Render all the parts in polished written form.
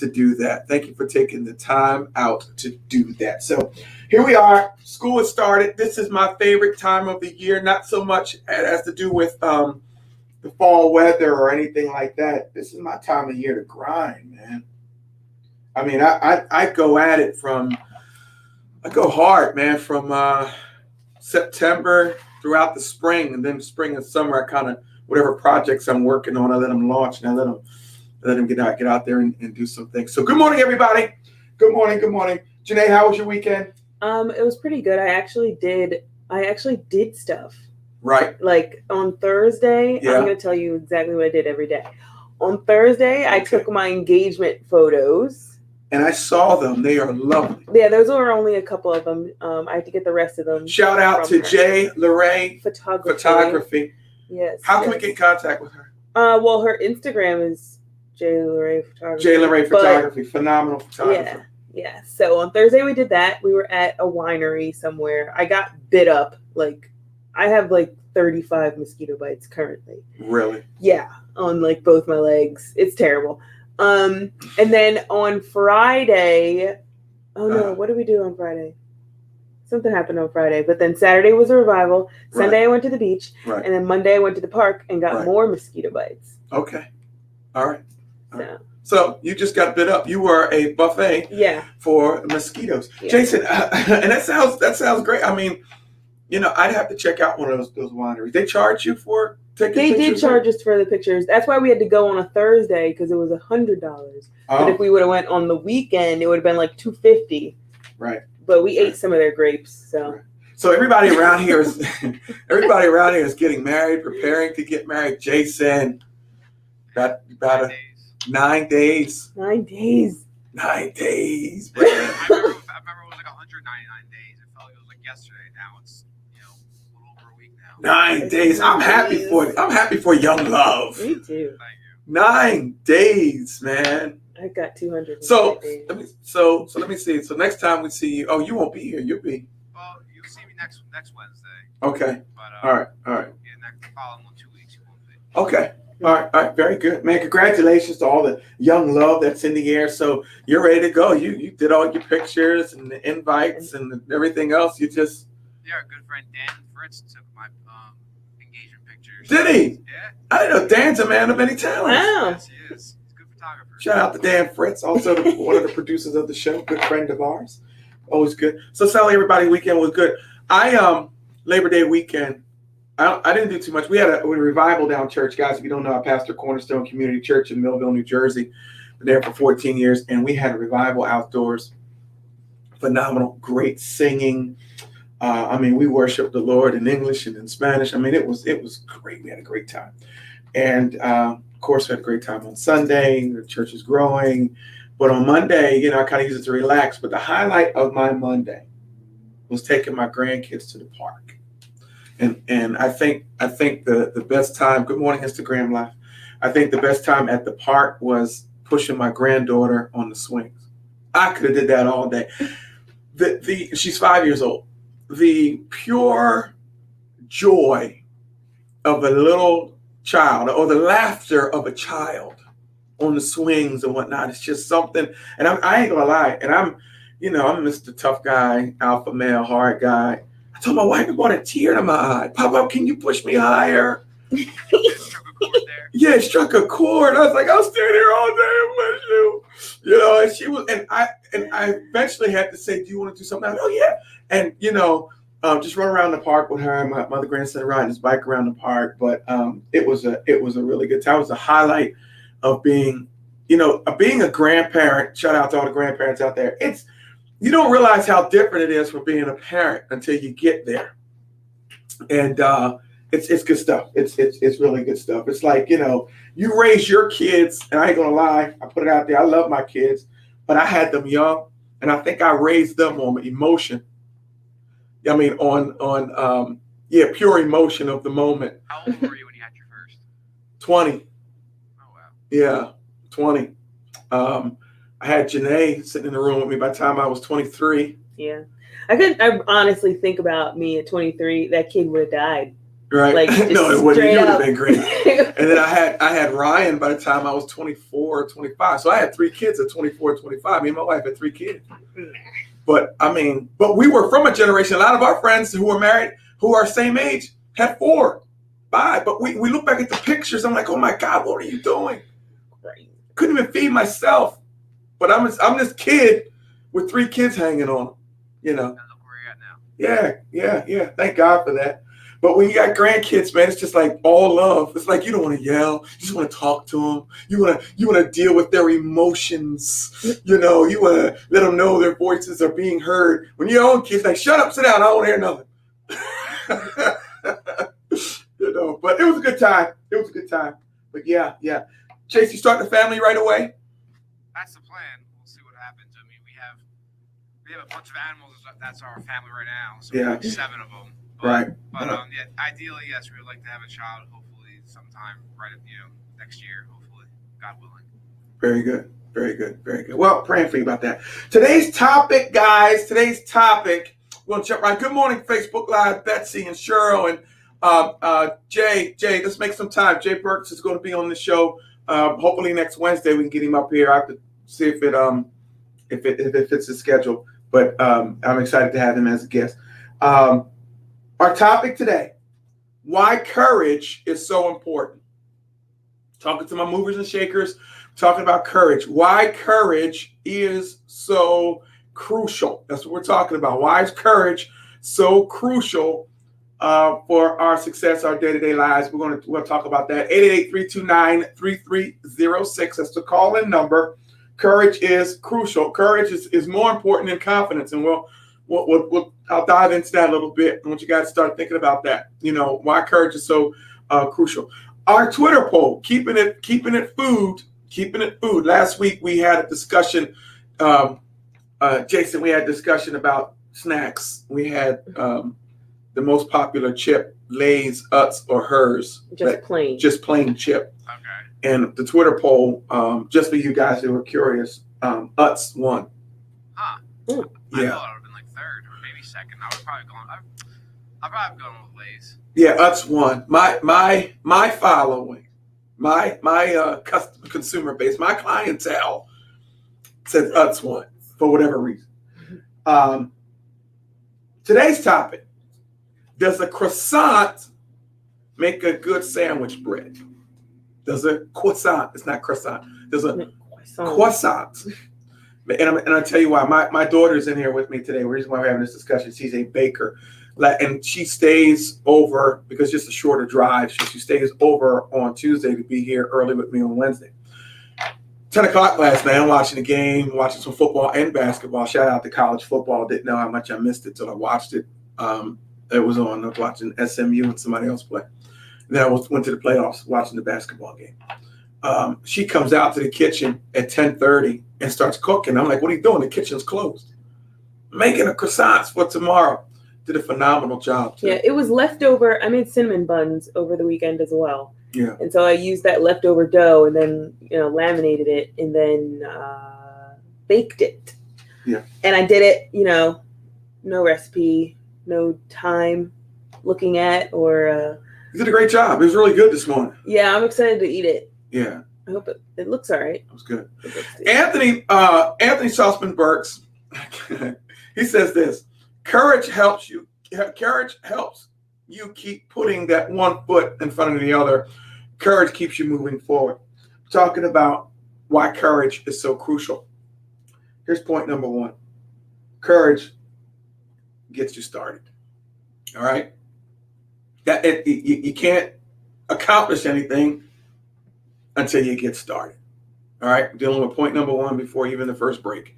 to do that. Thank you for taking the time out to do that. So here we are. School has started. This is my favorite time of the year. Not so much as to do with the fall weather or anything like that. This is my time of year to grind, man. I mean, I go at it I go hard, man, from September throughout the spring, and then spring and summer, I kind of, whatever projects I'm working on, I let them launch, and I let them get out there and do some things. So good morning, everybody. Good morning. Janae, how was your weekend? It was pretty good. I actually did stuff. Right. Like on Thursday, Yeah. I'm going to tell you exactly what I did every day. On Thursday, I took my engagement photos. And I saw them. They are lovely. Yeah, those were only a couple of them. I had to get the rest of them. Shout out to Jay Lorraine Photography. Yes. How can we get in contact with her? Well, her Instagram is Jay Lorraine Photography. Jay Lorraine Photography. Phenomenal photographer. Yeah. So on Thursday we did that. We were at a winery somewhere. I got bit up. Like, I have like 35 mosquito bites currently. Really? Yeah, on like both my legs. It's terrible. And then on Friday, what did we do on Friday? Something happened on Friday, but then Saturday was a revival. Sunday I went to the beach, and then Monday I went to the park and got more mosquito bites. Okay. All right. So you just got bit up. You were a buffet for mosquitoes. Yeah. Jason, and that sounds great. I mean, I'd have to check out one of those wineries. They charge you for taking pictures? They did charge us for the pictures. That's why we had to go on a Thursday, because it was $100. But if we would have went on the weekend, it would have been like $250. Right. But we ate some of their grapes. So everybody around here is getting married, preparing to get married. Jason, about 9 days. 9 days. 9 days, bro. I remember it was like 199 days. It felt like it was like yesterday. Now it's a little over a week now. 9 days. I'm happy for young love. Me too. Thank you. 9 days, man. I got 200. So let me see. So next time we see you, you won't be here. You'll be. Well, you'll see me next Wednesday. Okay. But, all right. Yeah, the following 2 weeks you won't be. Okay. All right. Very good, man. Congratulations to all the young love that's in the air. So you're ready to go. You did all your pictures and the invites and everything else. You just. Yeah, our good friend Dan Fritz took my engagement pictures. Did he? Yeah. I didn't know Dan's a man of many talents. Wow. Yes, he is. He's a good photographer. Shout out to Dan Fritz, also one of the producers of the show, good friend of ours. Always good. So Sally, everybody, weekend was good. Labor Day weekend, I didn't do too much. We had a revival down church, guys. If you don't know, I pastor Cornerstone Community Church in Millville, New Jersey. Been there for 14 years, and we had a revival outdoors. Phenomenal, great singing. We worshiped the Lord in English and in Spanish. It was great. We had a great time. And of course, we had a great time on Sunday. The church is growing. But on Monday, I kind of use it to relax. But the highlight of my Monday was taking my grandkids to the park. And I think the best time, good morning, Instagram Live. I think the best time at the park was pushing my granddaughter on the swings. I could have did that all day. She's 5 years old. The pure joy of a little child, or the laughter of a child on the swings and whatnot, it's just something. And I ain't gonna lie, and I'm Mr. Tough Guy, alpha male, hard guy. I told my wife, it brought a tear to my eye. Pop, can you push me higher? Struck a chord there. Yeah, it struck a chord. I was like, I'll stay there all day with you. And she was, and I eventually had to say, do you want to do something else? Oh yeah. And just run around the park with her and my other grandson riding his bike around the park. But it was a really good time. It was a highlight of being a grandparent. Shout out to all the grandparents out there. You don't realize how different it is from being a parent until you get there. And it's good stuff. It's really good stuff. It's like, you raise your kids, and I ain't gonna lie, I put it out there. I love my kids, but I had them young, and I think I raised them on emotion. On pure emotion of the moment. How old were you when you had your first? 20. Oh wow. Yeah, 20. I had Janae sitting in the room with me by the time I was 23. Yeah. I honestly think about me at 23, that kid would have died. Right? Like, No, it wouldn't. straight It would have up. been great. And then I had Ryan by the time I was 24 or 25. So I had 3 kids at 24 or 25. Me and my wife had 3 kids. But I mean, but we were from a generation. A lot of our friends who were married, who are same age, had 4, 5. But we look back at the pictures. I'm like, oh my God, what are you doing? Right. Couldn't even feed myself. But I'm this kid with 3 kids hanging on them, you know. And look where you're at now. Yeah. Thank God for that. But when you got grandkids, man, it's just like all love. It's like you don't want to yell. You just want to talk to them. You want to deal with their emotions. You know, you want to let them know their voices are being heard. When your own kids like, shut up, sit down. I don't want to hear nothing. You know, but it was a good time. But yeah. Chase, you start the family right away? That's the plan. We'll see what happens. I mean, we have a bunch of animals. That's our family right now. So Yeah. we have 7 of them. Right. But yeah, ideally, yes, we would like to have a child. Hopefully, sometime next year. Hopefully, God willing. Very good. Well, praying for you about that. Today's topic, guys. We'll jump right. Good morning, Facebook Live, Betsy and Cheryl and Jay. Let's make some time. Jay Burks is going to be on the show. Hopefully next Wednesday we can get him up here. I have to see if it fits his schedule. But I'm excited to have him as a guest. Our topic today: why courage is so important. Talking to my movers and shakers, talking about courage. Why courage is so crucial. That's what we're talking about. Why is courage so crucial for our success, our day-to-day lives? We'll talk about that. 888-329-3306. That's the call-in number. Courage is crucial. Courage is more important than confidence, and I'll dive into that a little bit. I want you guys to start thinking about that. You know, why courage is so crucial. Our Twitter poll, keeping it food. Last week we had a discussion, Jason. We had a discussion about snacks. We had the most popular chip, Lay's, Utz, or Hers. Just plain chip. Okay. And the Twitter poll, just for you guys who were curious, Utz won. Huh. Yeah. I thought it would have been like 3rd or maybe 2nd. I'd probably go with Lay's. Yeah, Utz won. My following, my consumer base, my clientele said Utz won for whatever reason. Today's topic: does a croissant make a good sandwich bread? Does a croissant? It's not croissant. Does a croissant? And I'll tell you why. My daughter's in here with me today. The reason why we're having this discussion, she's a baker. And she stays over because it's just a shorter drive. She stays over on Tuesday to be here early with me on Wednesday. 10 o'clock last night, I'm watching the game, watching some football and basketball. Shout out to college football. Didn't know how much I missed it till I watched it. It was on. I was watching SMU and somebody else play. And then I went to the playoffs watching the basketball game. She comes out to the kitchen at 10:30 and starts cooking. I'm like, what are you doing? The kitchen's closed. Making a croissants for tomorrow. Did a phenomenal job too. Yeah, it was leftover. I made cinnamon buns over the weekend as well. Yeah. And so I used that leftover dough and then, laminated it and then baked it. Yeah. And I did it, no recipe, no time looking at or. You did a great job. It was really good this morning. Yeah, I'm excited to eat it. Yeah. I hope it looks all right. It was good. Anthony Salzman Burks, he says this: courage helps you keep putting that one foot in front of the other. Courage keeps you moving forward. Talking about why courage is so crucial. Here's point number 1. Courage gets you started. All right? You can't accomplish anything until you get started. All right? Dealing with point number 1 before even the first break.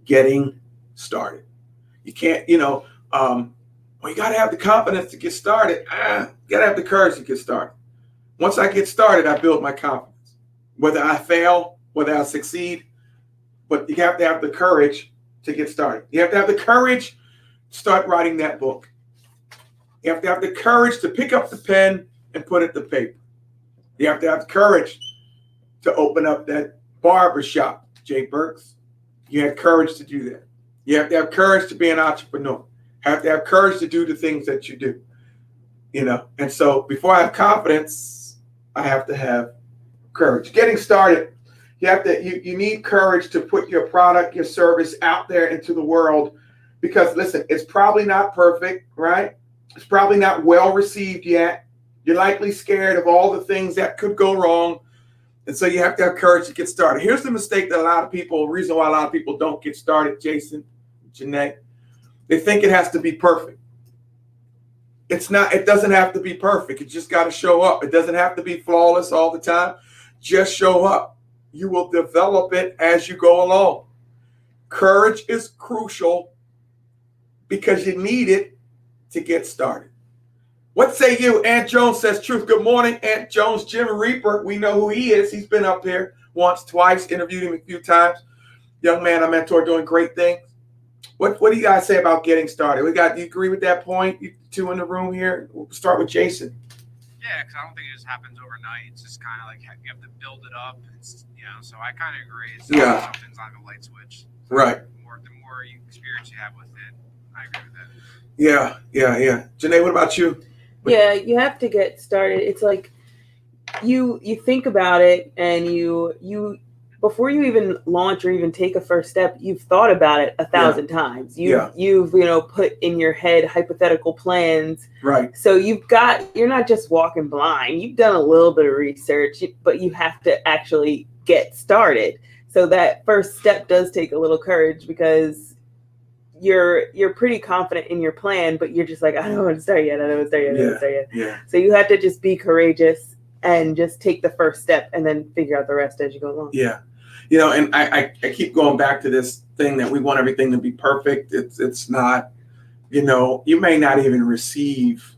Getting started. You can't, you got to have the confidence to get started. You got to have the courage to get started. Once I get started, I build my confidence. Whether I fail, whether I succeed, but you have to have the courage to get started. You have to have the courage to start writing that book. You have to have the courage to pick up the pen and put it to paper. You have to have the courage to open up that barber shop, Jay Burks. You have courage to do that. You have to have courage to be an entrepreneur. You have to have courage to do the things that you do. And so before I have confidence, I have to have courage. Getting started, you need courage to put your product, your service out there into the world, because listen, it's probably not perfect, right? It's probably not well received yet. You're likely scared of all the things that could go wrong. And so you have to have courage to get started. Here's the mistake that reason why a lot of people don't get started, Jason, Janae. They think it has to be perfect. It's not, it doesn't have to be perfect. You just got to show up. It doesn't have to be flawless all the time. Just show up. You will develop it as you go along. Courage is crucial because you need it to get started. What say you? Aunt Jones says truth. Good morning, Aunt Jones. Jim Reaper, we know who he is. He's been up here once, twice, interviewed him a few times. Young man I mentor doing great things. What do you guys say about getting started? Do you agree with that point? You two in the room here. We'll start with Jason. Yeah, because I don't think it just happens overnight. It's just kind of like you have to build it up. So I kind of agree. It's not something's not a light switch. So right. The more experience you have with it, I agree with that. Yeah. Janae, what about you? Yeah, you have to get started. It's like you think about it, and you before you even launch or even take a first step, you've thought about it 1,000 times. You've put in your head hypothetical plans. Right. So you're not just walking blind. You've done a little bit of research, but you have to actually get started. So that first step does take a little courage, because you're pretty confident in your plan, but you're just like, I don't want to start yet. Yeah. So you have to just be courageous and just take the first step and then figure out the rest as you go along. Yeah. And I keep going back to this thing that we want everything to be perfect. It's not, you may not even receive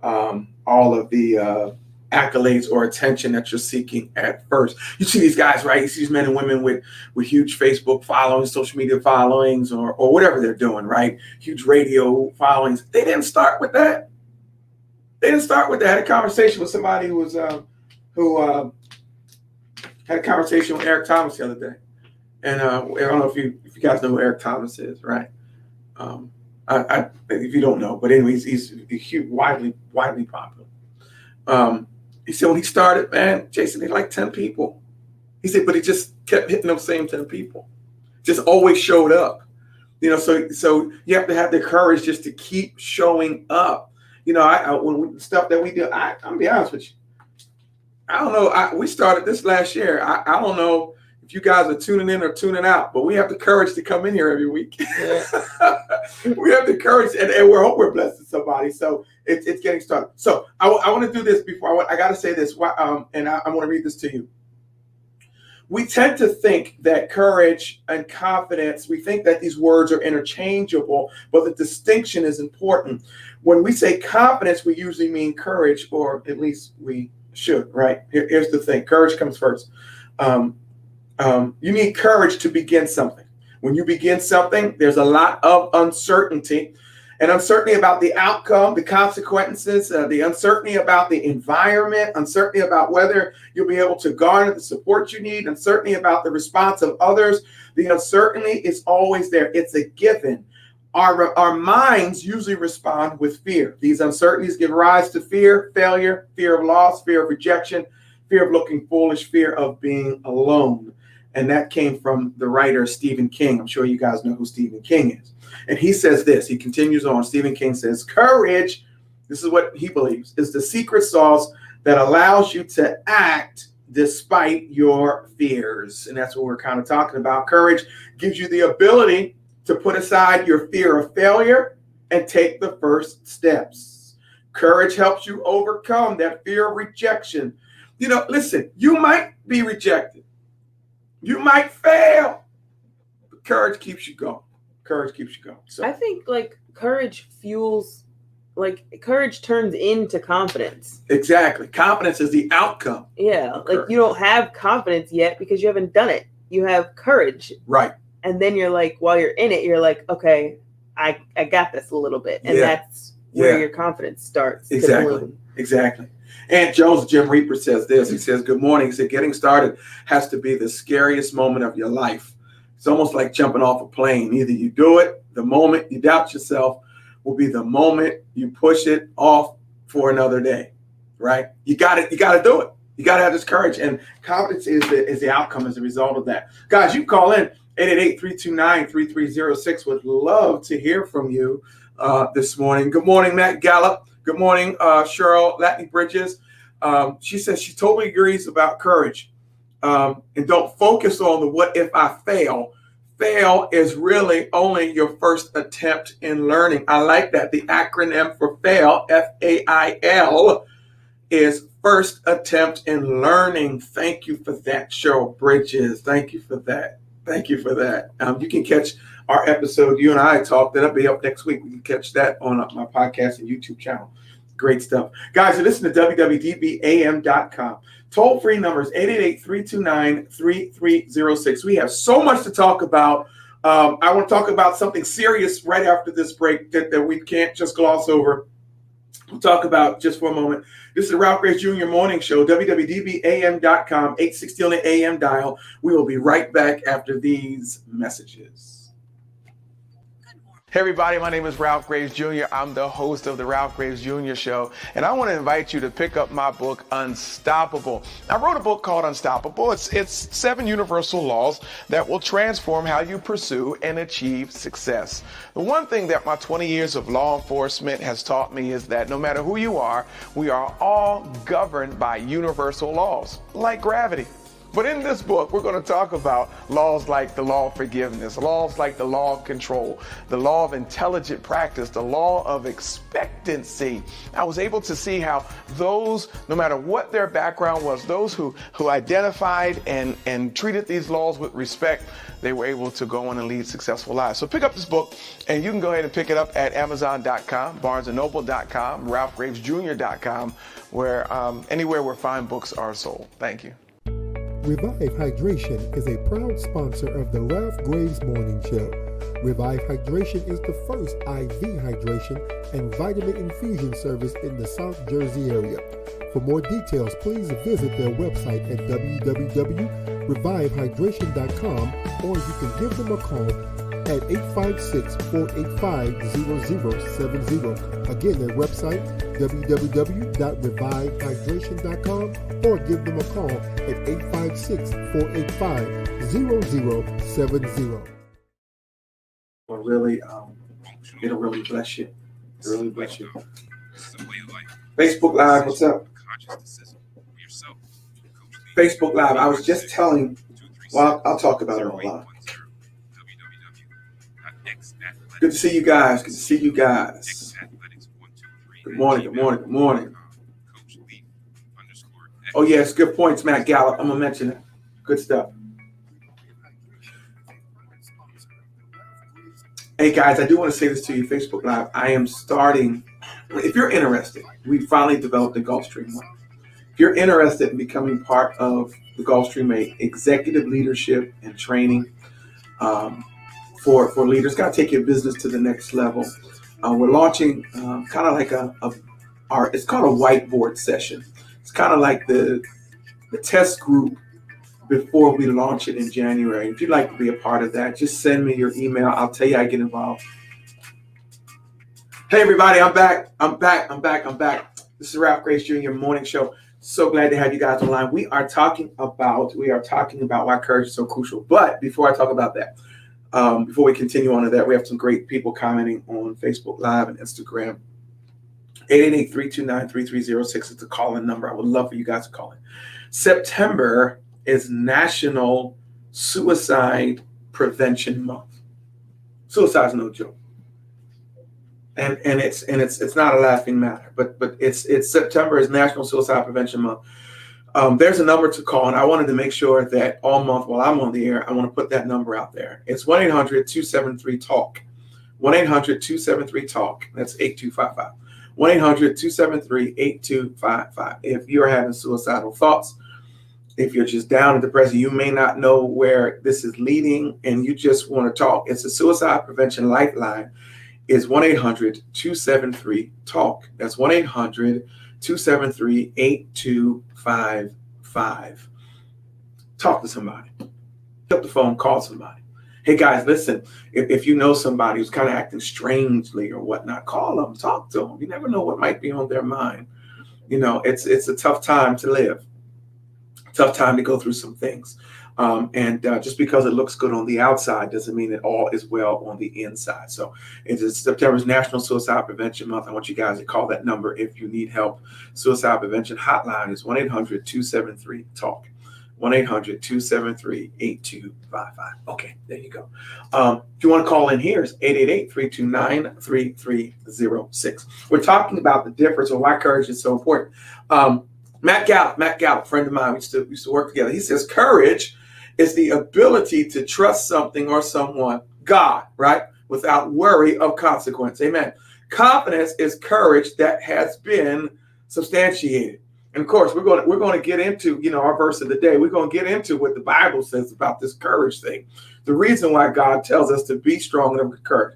all of the accolades or attention that you're seeking at first. You see these guys, right? You see these men and women with huge Facebook followings, social media followings, or whatever they're doing, right? Huge radio followings. They didn't start with that. I had a conversation with somebody who had a conversation with Eric Thomas the other day. And I don't know if you guys know who Eric Thomas is, right? If you don't know, but anyways, he's huge, widely popular. He said when he started, man, Jason, he had like 10 people. He said, but he just kept hitting those same 10 people. Just always showed up. So you have to have the courage just to keep showing up. When stuff that we do, I'm gonna be honest with you. I don't know. We started this last year. I don't know if you guys are tuning in or tuning out, but we have the courage to come in here every week. Yeah. We have the courage, and we hope we're blessing somebody. So it's getting started. So I want to do this before I got to say this, and I want to read this to you. We tend to think that courage and confidence, we think that these words are interchangeable, but the distinction is important. When we say confidence, we usually mean courage, or at least we should, right? Here's the thing. Courage comes first. You need courage to begin something. When you begin something, there's a lot of uncertainty, and uncertainty about the outcome, the consequences, the uncertainty about the environment, uncertainty about whether you'll be able to garner the support you need, uncertainty about the response of others. The uncertainty is always there. It's a given. Our minds usually respond with fear. These uncertainties give rise to fear, failure, fear of loss, fear of rejection, fear of looking foolish, fear of being alone. And that came from the writer Stephen King. I'm sure you guys know who Stephen King is. And he says this, he continues on. Stephen King says, courage, this is what he believes, is the secret sauce that allows you to act despite your fears. And that's what we're kind of talking about. Courage gives you the ability to put aside your fear of failure and take the first steps. Courage helps you overcome that fear of rejection. Listen, you might be rejected. You might fail. But courage keeps you going. So I think courage turns into confidence. Exactly. Confidence is the outcome. Yeah. You don't have confidence yet because you haven't done it. You have courage. Right. And then you're like, while you're in it, you're like, okay, I got this a little bit. And that's where your confidence starts to bloom. Exactly. Aunt Jones, Jim Reaper says this. He says, good morning. He said, getting started has to be the scariest moment of your life. It's almost like jumping off a plane. Either you do it, the moment you doubt yourself will be the moment you push it off for another day, right? You got to do it. You got to have this courage, and confidence is the outcome as a result of that. Guys, you call in 888-329-3306. Would love to hear from you this morning. Good morning, Matt Gallup. Good morning, Cheryl Latney Bridges. She says she totally agrees about courage, and don't focus on the what if I fail. Fail is really only your first attempt in learning. I like that. The acronym for FAIL, FAIL, is first attempt in learning. Thank you for that, Cheryl Bridges. Thank you for that. Thank you for that. You can catch our episode, you and I talked, that'll be up next week. You can catch that on my podcast and YouTube channel. Great stuff. Guys, you listen to WWDBAM.com. Toll-free numbers, 888-329-3306. We have so much to talk about. I want to talk about something serious right after this break that we can't just gloss over. We'll talk about just for a moment. This is the Ralph Grace Jr. Morning Show, WWDBAM.com, 860 on the AM dial. We will be right back after these messages. Hey everybody, my name is Ralph Graves Jr. I'm the host of the Ralph Graves Jr. Show, and I want to invite you to pick up my book, Unstoppable. I wrote a book called Unstoppable. It's 7 universal laws that will transform how you pursue and achieve success. The one thing that my 20 years of law enforcement has taught me is that no matter who you are, we are all governed by universal laws, like gravity. But in this book, we're going to talk about laws like the law of forgiveness, laws like the law of control, the law of intelligent practice, the law of expectancy. I was able to see how those, no matter what their background was, those who identified and treated these laws with respect, they were able to go on and lead successful lives. So pick up this book, and you can go ahead and pick it up at Amazon.com, BarnesandNoble.com, RalphGravesJr.com, where anywhere where fine books are sold. Thank you. Revive Hydration is a proud sponsor of the Ralph Graves Morning Show. Revive Hydration is the first IV hydration and vitamin infusion service in the South Jersey area. For more details, please visit their website at www.revivehydration.com, or you can give them a call at 856-485-0070. Again, their website, www.revivehydration.com, or give them a call at 856-485-0070. It'll really bless you. It'll really bless you. Facebook Live, what's up? Facebook Live, I was just telling, well, I'll talk about it online. Good to see you guys. Good to see you guys. Good morning. Good morning. Good morning. Oh, yes. Good points, Matt Gallup. I'm going to mention it. Good stuff. Hey, guys, I do want to say this to you, Facebook Live. I am starting, if you're interested, we finally developed the Gulfstream One. If you're interested in becoming part of the Gulfstream, executive leadership and training, for leaders, got to take your business to the next level. We're launching kind of like it's called a whiteboard session. It's kind of like the test group before we launch it in January. If you'd like to be a part of that, just send me your email. I'll tell you how to get involved. Hey everybody, I'm back. This is Ralph Grace Jr. Morning Show. So glad to have you guys online. We are talking about why courage is so crucial. But before I talk about that, before we continue on to that, we have some great people commenting on Facebook Live and Instagram. 888-329-3306 is the call-in number. I would love for you guys to call in. September is National Suicide Prevention Month. Suicide is no joke, and it's not a laughing matter. But it's September is National Suicide Prevention Month. There's a number to call, and I wanted to make sure that all month while I'm on the air, I want to put that number out there. It's 1-800-273-TALK. 1-800-273-TALK. That's 8255. 1-800-273-8255. If you're having suicidal thoughts, if you're just down and depressed, you may not know where this is leading, and you just want to talk. It's a suicide prevention lifeline. It's 1-800-273-TALK. That's 1-800-273-8255. Talk to somebody. Pick up the phone, call somebody. Hey guys, listen, if you know somebody who's kind of acting strangely or whatnot, call them, talk to them. You never know what might be on their mind. It's a tough time to live, tough time to go through some things. And just because it looks good on the outside doesn't mean it all is well on the inside. So it is September's National Suicide Prevention Month. I want you guys to call that number if you need help. Suicide Prevention Hotline is 1-800-273-TALK. 1-800-273-8255. Okay, there you go. If you want to call in here, it's 888-329-3306. We're talking about the difference or why courage is so important. Matt Gallup, friend of mine, we used to work together. He says courage is the ability to trust something or someone, God, right, without worry of consequence. Amen. Confidence is courage that has been substantiated. And of course, we're going to get into, our verse of the day. We're going to get into what the Bible says about this courage thing. The reason why God tells us to be strong and of courage.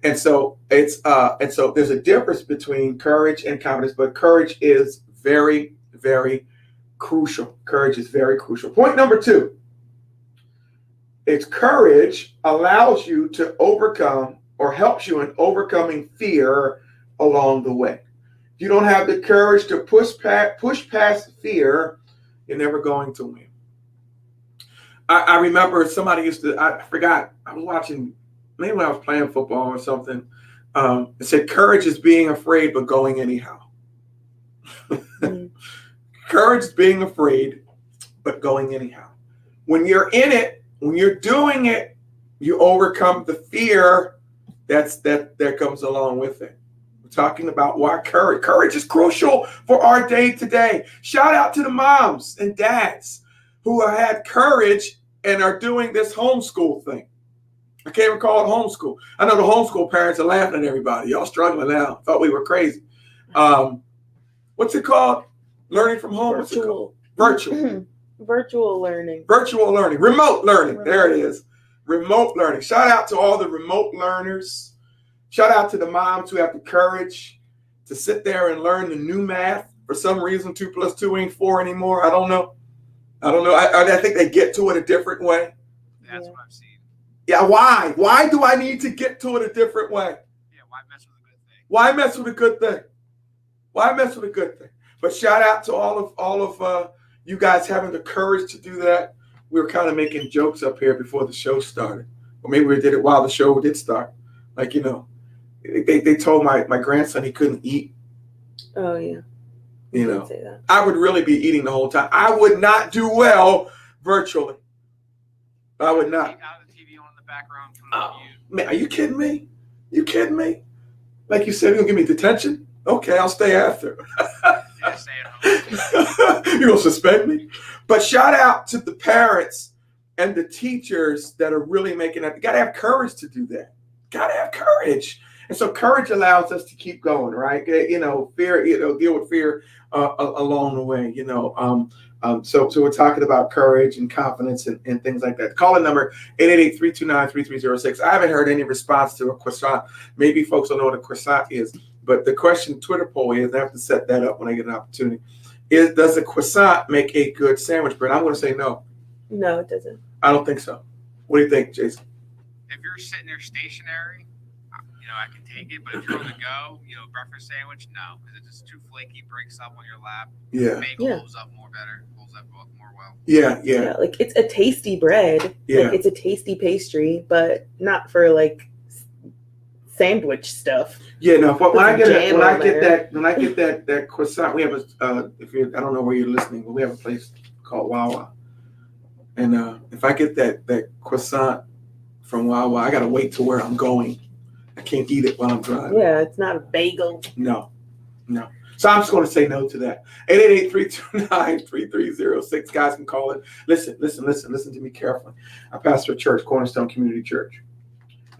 And so there's a difference between courage and confidence, but courage is very, very crucial. Courage is very crucial. Point number 2. It's courage allows you to overcome or helps you in overcoming fear along the way. If you don't have the courage to push past fear, you're never going to win. I remember somebody I forgot, I was watching, maybe when I was playing football or something, it said courage is being afraid but going anyhow. Courage is being afraid but going anyhow. When you're in it, when you're doing it, you overcome the fear that comes along with it. We're talking about why courage is crucial for our day today. Shout out to the moms and dads who have had courage and are doing this homeschool thing. I can't even call it homeschool. I know the homeschool parents are laughing at everybody. Y'all struggling now. Thought we were crazy. What's it called? Learning from home? Virtual. Virtual learning. Virtual learning. Remote learning. There it is. Remote learning. Shout out to all the remote learners. Shout out to the moms who have the courage to sit there and learn the new math. For some reason, 2 + 2 ain't 4 anymore. I don't know. I think they get to it a different way. That's what I've seen. Yeah, why? Why do I need to get to it a different way? Yeah, why mess with a good thing? Why mess with a good thing? Why mess with a good thing? But shout out to all of you guys having the courage to do that. We were kind of making jokes up here before the show started. Or maybe we did it while the show did start. Like, they told my grandson he couldn't eat. Oh, yeah. Say that. I would really be eating the whole time. I would not do well virtually. I would not. Out the TV on in the background. Man, are you kidding me? Like you said, you're going to give me detention? Okay, I'll stay after. Yeah, stay at home. You're going to suspend me? But shout out to the parents and the teachers that are really making that. You got to have courage to do that. Got to have courage. And so courage allows us to keep going, right? Fear, deal with fear along the way, So we're talking about courage and confidence and things like that. Call the number 888-329-3306. I haven't heard any response to a croissant. Maybe folks don't know what a croissant is. But the question Twitter poll is, I have to set that up when I get an opportunity, does a croissant make a good sandwich bread? I'm going to say no. No, it doesn't. I don't think so. What do you think, Jason? If you're sitting there stationary, I can take it. But if you're on the go, breakfast sandwich, no. Because it's just too flaky, breaks up on your lap. Yeah. Bagel holds up more better. Holds up more well. Yeah. Like, it's a tasty bread. Yeah. Like, it's a tasty pastry, but not for, like, sandwich stuff. Yeah, no. But when I get that croissant, we have I don't know where you're listening, but we have a place called Wawa, and if I get that croissant from Wawa, I gotta wait to where I'm going. I can't eat it while I'm driving. Yeah, it's not a bagel. No. So I'm just going to say no to that. 888-329-3306. Guys can call it. Listen to me carefully. I pastor a church, Cornerstone Community Church.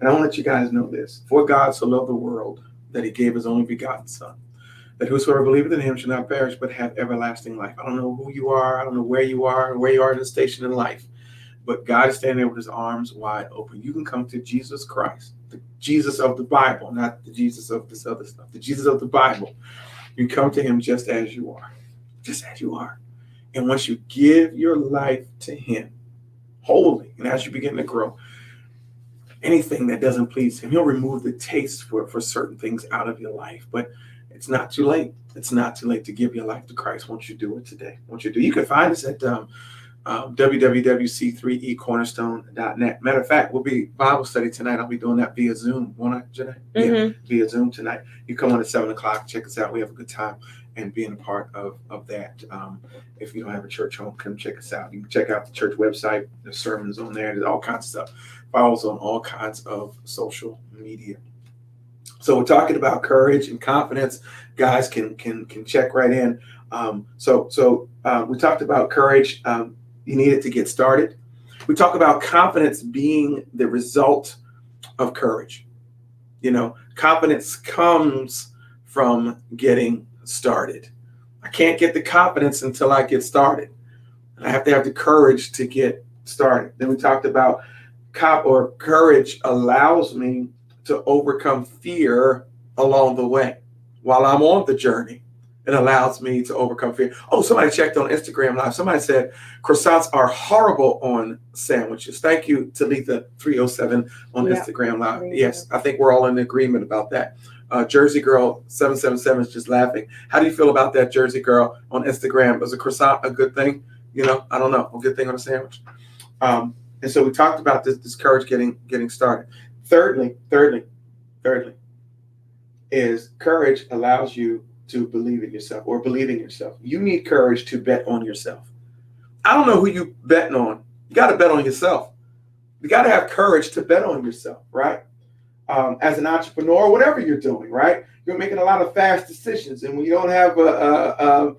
And I want to let you guys know this. For God so loved the world that he gave his only begotten son, that whosoever believeth in him shall not perish but have everlasting life. I don't know who you are. I don't know where you are in the station in life. But God is standing there with his arms wide open. You can come to Jesus Christ, the Jesus of the Bible, not the Jesus of this other stuff, the Jesus of the Bible. You come to him just as you are. And once you give your life to him wholly, and as you begin to grow, anything that doesn't please him. He'll remove the taste for certain things out of your life. But it's not too late. It's not too late to give your life to Christ. Won't you do it today? Won't you do? You can find us at www.c3ecornerstone.net. Matter of fact, we'll be Bible study tonight. I'll be doing that via Zoom, won't I, Janae? Yeah, via Zoom tonight. You come on at 7 o'clock. Check us out. We have a good time and being a part of that. If you don't have a church home, come check us out. You can check out the church website. There's sermons on there. There's all kinds of stuff. Follow us on all kinds of social media. So we're talking about courage and confidence. Guys can check right in. So we talked about courage. You need it to get started. We talk about confidence being the result of courage. You know, confidence comes from getting started. I can't get the confidence until I get started. I have to have the courage to get started. Then we talked about courage allows me to overcome fear along the way. While I'm on the journey, it allows me to overcome fear. Oh, somebody checked on Instagram Live. Somebody said croissants are horrible on sandwiches. Thank you, Talitha 307 on Instagram Live. Yes, I think we're all in agreement about that. Jersey Girl 777 is just laughing. How do you feel about that, Jersey Girl, on Instagram? Is a croissant a good thing? You know, I don't know. A good thing on a sandwich. And so we talked about this courage getting started. Thirdly, is courage allows you to believe in yourself or believe in yourself. You need courage to bet on yourself. I don't know who you betting on. You got to bet on yourself. You got to have courage to bet on yourself, right? As an entrepreneur, whatever you're doing, right? You're making a lot of fast decisions, and when you don't have a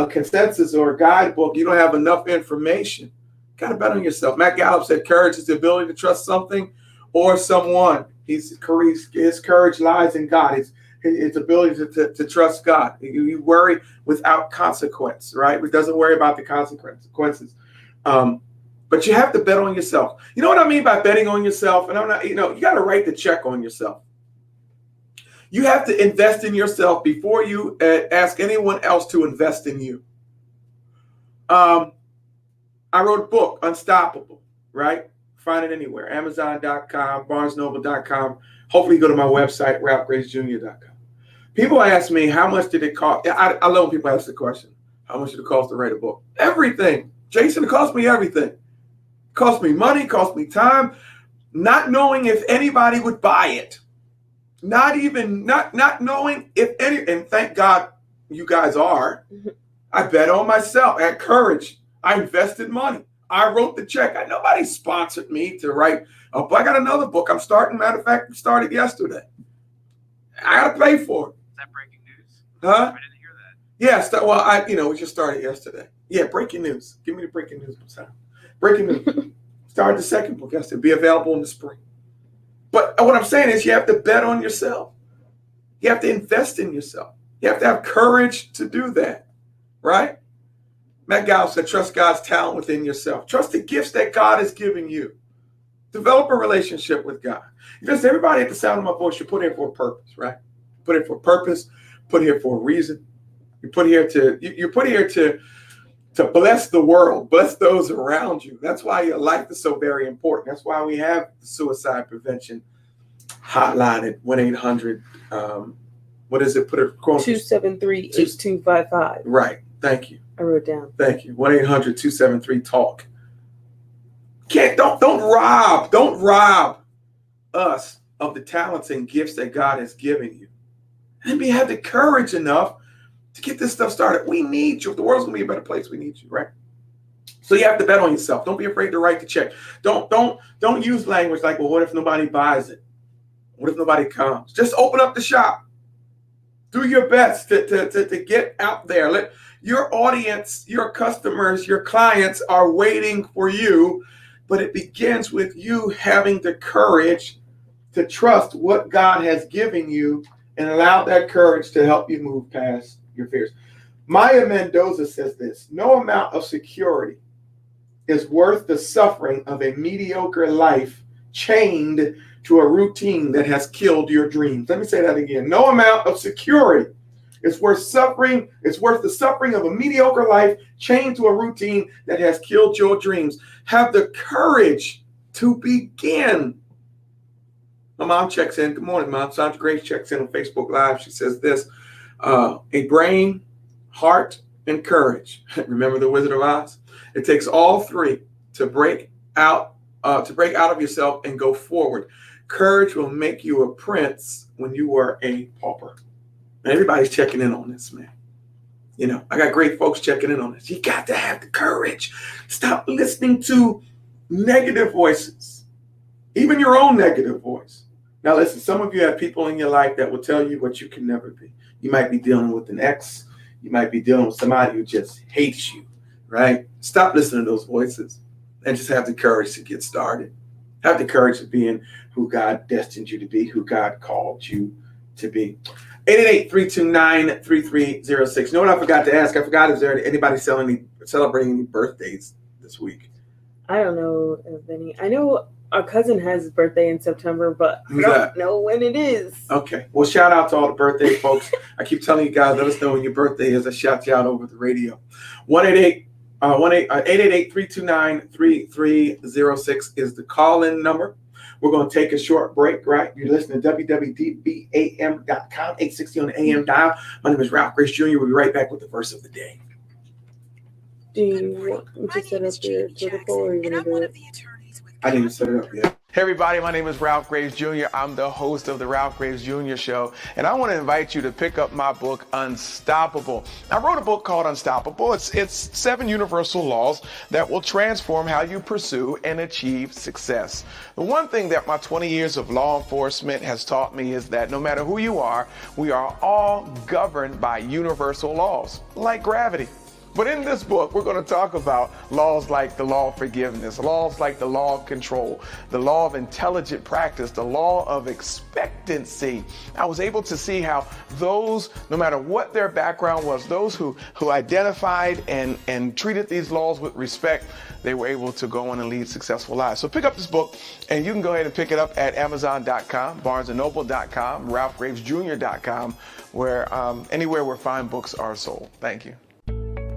consensus or a guidebook, you don't have enough information. You got to bet on yourself. Matt Gallup said courage is the ability to trust something or someone. His courage lies in God. His ability to trust God. You worry without consequence, right? It doesn't worry about the consequences. But you have to bet on yourself. You know what I mean by betting on yourself? And I'm not, you got to write the check on yourself. You have to invest in yourself before you ask anyone else to invest in you. I wrote a book, Unstoppable, right? Find it anywhere. Amazon.com, BarnesNoble.com. Hopefully you go to my website, RalphGracejr.com. People ask me, how much did it cost? I love when people ask the question, how much did it cost to write a book? Everything. Jason, it cost me everything. It cost me money, cost me time, not knowing if anybody would buy it. Not knowing if any, and thank God you guys are. I bet on myself. I had courage. I invested money. I wrote the check. Nobody sponsored me to write a book. I got another book I'm starting. Matter of fact, started yesterday. I got to pay for it. Is that breaking news? Huh? I didn't hear that. Yeah. We just started yesterday. Yeah, breaking news. Give me the breaking news. Breaking news. Started the second book yesterday. Be available in the spring. But what I'm saying is you have to bet on yourself. You have to invest in yourself. You have to have courage to do that, right? Matt Gallup said, trust God's talent within yourself. Trust the gifts that God has given you. Develop a relationship with God. Because everybody at the sound of my voice, you're put here for a purpose, right? Put here for a purpose, put here for a reason. You're put here to bless the world, bless those around you. That's why your life is so very important. That's why we have the suicide prevention hotline at 1-800. What is it? Put it 273-8255. Right. Thank you. I wrote down. Thank you. 1-800-273-TALK. Don't rob us of the talents and gifts that God has given you. And we have the courage enough to get this stuff started. We need you. If the world's gonna be a better place, we need you, right? So you have to bet on yourself. Don't be afraid to write the check. Don't use language like, well, what if nobody buys it? What if nobody comes? Just open up the shop. Do your best to get out there. Let your audience, your customers, your clients are waiting for you, but it begins with you having the courage to trust what God has given you and allow that courage to help you move past your fears. Maya Mendoza says this: no amount of security is worth the suffering of a mediocre life chained to a routine that has killed your dreams. Let me say that again. No amount of security is worth suffering. It's worth the suffering of a mediocre life chained to a routine that has killed your dreams. Have the courage to begin. My mom checks in. Good morning, Mom. Sandra Grace checks in on Facebook Live. She says this, a brain, heart, and courage. Remember the Wizard of Oz? It takes all three to break out of yourself and go forward. Courage will make you a prince when you were a pauper. And everybody's checking in on this, man. You know, I got great folks checking in on this. You got to have the courage. Stop listening to negative voices, even your own negative voice. Now, listen, some of you have people in your life that will tell you what you can never be. You might be dealing with an ex. You might be dealing with somebody who just hates you, right? Stop listening to those voices and just have the courage to get started. Have the courage of being who God destined you to be, who God called you to be. 888-329-3306. You know what I forgot to ask? I forgot, is there anybody celebrating any birthdays this week? I don't know of any. I know our cousin has his birthday in September, but Who's I don't that? know when it is. Okay. Well, shout out to all the birthday folks. I keep telling you guys, let us know when your birthday is. I shout you out over the radio. 888-329-3306 is the call-in number. We're going to take a short break, right? You're listening to WWDBAM.com, 860 on the AM dial. My name is Ralph Grace Jr. We'll be right back with the verse of the day. Do you want me to set up your Twitter or are you going to do it? I didn't even set it up yet. Hey everybody, my name is Ralph Graves Jr. I'm the host of the Ralph Graves Jr. Show, and I want to invite you to pick up my book, Unstoppable. I wrote a book called Unstoppable. It's 7 universal laws that will transform how you pursue and achieve success. The one thing that my 20 years of law enforcement has taught me is that no matter who you are, we are all governed by universal laws, like gravity. But in this book, we're going to talk about laws like the law of forgiveness, laws like the law of control, the law of intelligent practice, the law of expectancy. I was able to see how those, no matter what their background was, those who identified and treated these laws with respect, they were able to go on and lead successful lives. So pick up this book, and you can go ahead and pick it up at Amazon.com, BarnesandNoble.com, RalphGravesJr.com, where anywhere where fine books are sold. Thank you.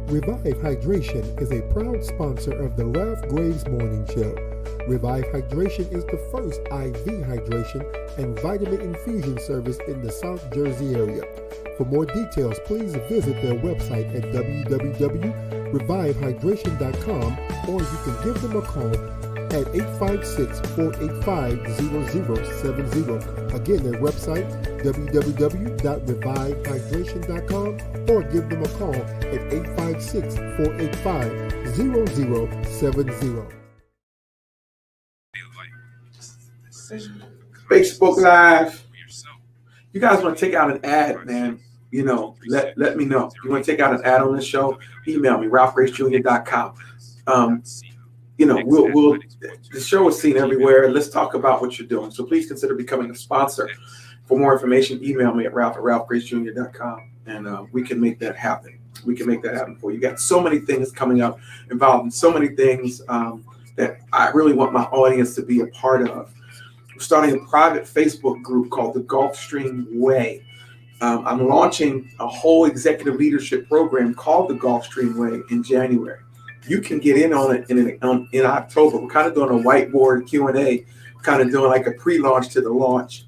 Revive Hydration is a proud sponsor of the Ralph Graves Morning Show. Revive Hydration is the first IV hydration and vitamin infusion service in the South Jersey area. For more details, please visit their website at www.revivehydration.com, or you can give them a call at 856-485-0070. Again, their website, www.revivehydration.com, or give them a call at 856-485-0070. Facebook Live. You guys want to take out an ad, man? You know, let me know. If you want to take out an ad on this show, email me, ralphgracejr.com. You know, we'll the show is seen everywhere. Let's talk about what you're doing. So please consider becoming a sponsor. For more information, email me at ralphgracejr.com, and we can make that happen. We can make that happen for you. You got so many things coming up, involved in so many things that I really want my audience to be a part of. We're starting a private Facebook group called the Gulfstream Way. I'm launching a whole executive leadership program called the Gulfstream Way in January. You can get in on it in October. We're kind of doing a whiteboard Q&A, kind of doing like a pre-launch to the launch.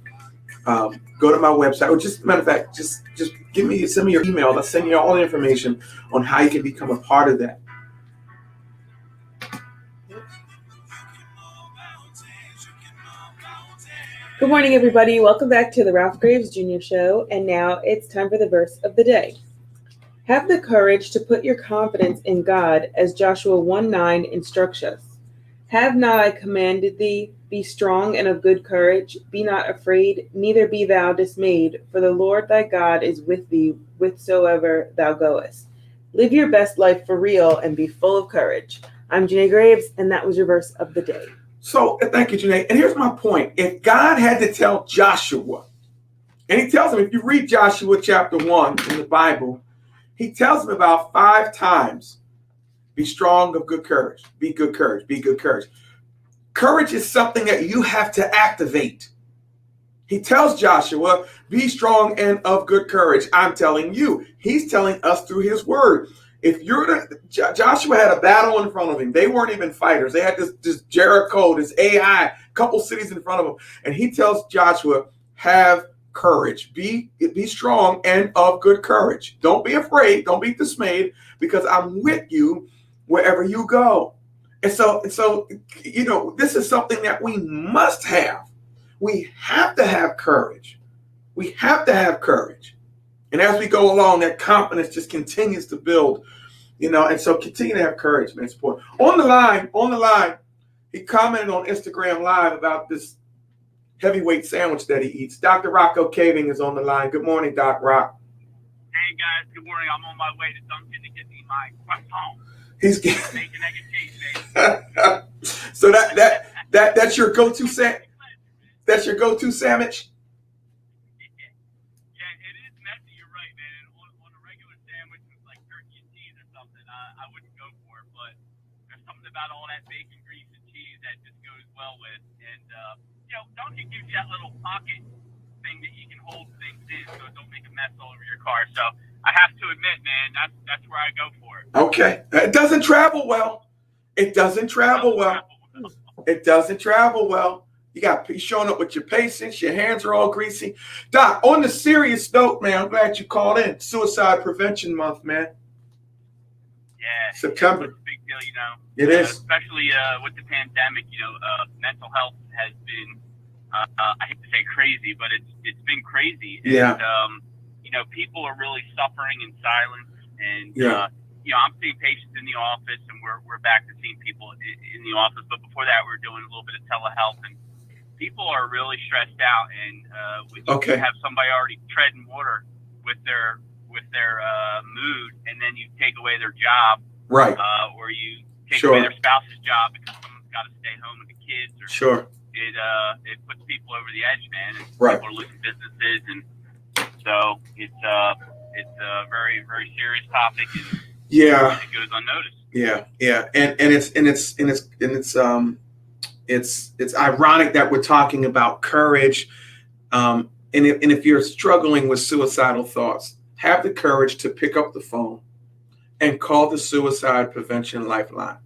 Go to my website, or just matter of fact, just send me your email. I'll send you all the information on how you can become a part of that. Good morning, everybody. Welcome back to the Ralph Graves Jr. Show. And now it's time for the verse of the day. Have the courage to put your confidence in God, as Joshua 1:9 instructs us. Have not I commanded thee? Be strong and of good courage. Be not afraid, neither be thou dismayed, for the Lord thy God is with thee whithersoever thou goest. Live your best life for real and be full of courage. I'm Janae Graves, and that was your verse of the day. So thank you, Janae. And here's my point. If God had to tell Joshua, and he tells him, if you read Joshua chapter 1 in the Bible, he tells him about 5 times, be strong of good courage, be good courage, be good courage. Courage is something that you have to activate. He tells Joshua, be strong and of good courage. I'm telling you, he's telling us through his word. If Joshua had a battle in front of him, they weren't even fighters. They had this Jericho, this AI, couple cities in front of them, and he tells Joshua, "Have courage, be strong and of good courage. Don't be afraid, don't be dismayed, because I'm with you wherever you go." And so this is something that we must have. We have to have courage. We have to have courage. And as we go along, that confidence just continues to build, and so continue to have courage, man. Support. On the line, he commented on Instagram Live about this heavyweight sandwich that he eats. Dr. Rocco Caving is on the line. Good morning, Doc Rock. Hey guys, good morning. I'm on my way to Dunkin' to get me my croissant. He's Bacon, egg, and cheese, baby. So that's your go-to That's your go-to sandwich? Yeah, it is messy. You're right, man. On a regular sandwich with like turkey and cheese or something, I wouldn't go for it. But there's something about all that bacon, grease, and cheese that just goes well with. And Dunkin' gives you that little pocket thing that you can hold things in, so it don't make a mess all over your car. So I have to admit, man, that's where I go for it. Okay, it doesn't travel well. It doesn't travel well. You showing up with your patience. Your hands are all greasy. Doc, on the serious note, man, I'm glad you called in. Suicide Prevention Month, man. Yeah, September. It's a big deal, It is. Especially with the pandemic. Mental health has been, I hate to say crazy, but it's been crazy. Yeah. And, people are really suffering in silence. And, Yeah. I'm seeing patients in the office, and we're back to seeing people in the office. But before that, we were doing a little bit of telehealth, and people are really stressed out. And you have somebody already treading water with their mood, and then you take away their job, Right. Or you take away their spouse's job because someone's got to stay home with the kids. Or Sure. It puts people over the edge, man. And Right. People are losing businesses, and so it's a very, very serious topic. And Yeah. it goes unnoticed. Yeah. And it's ironic that we're talking about courage. And if you're struggling with suicidal thoughts, have the courage to pick up the phone and call the Suicide Prevention Lifeline.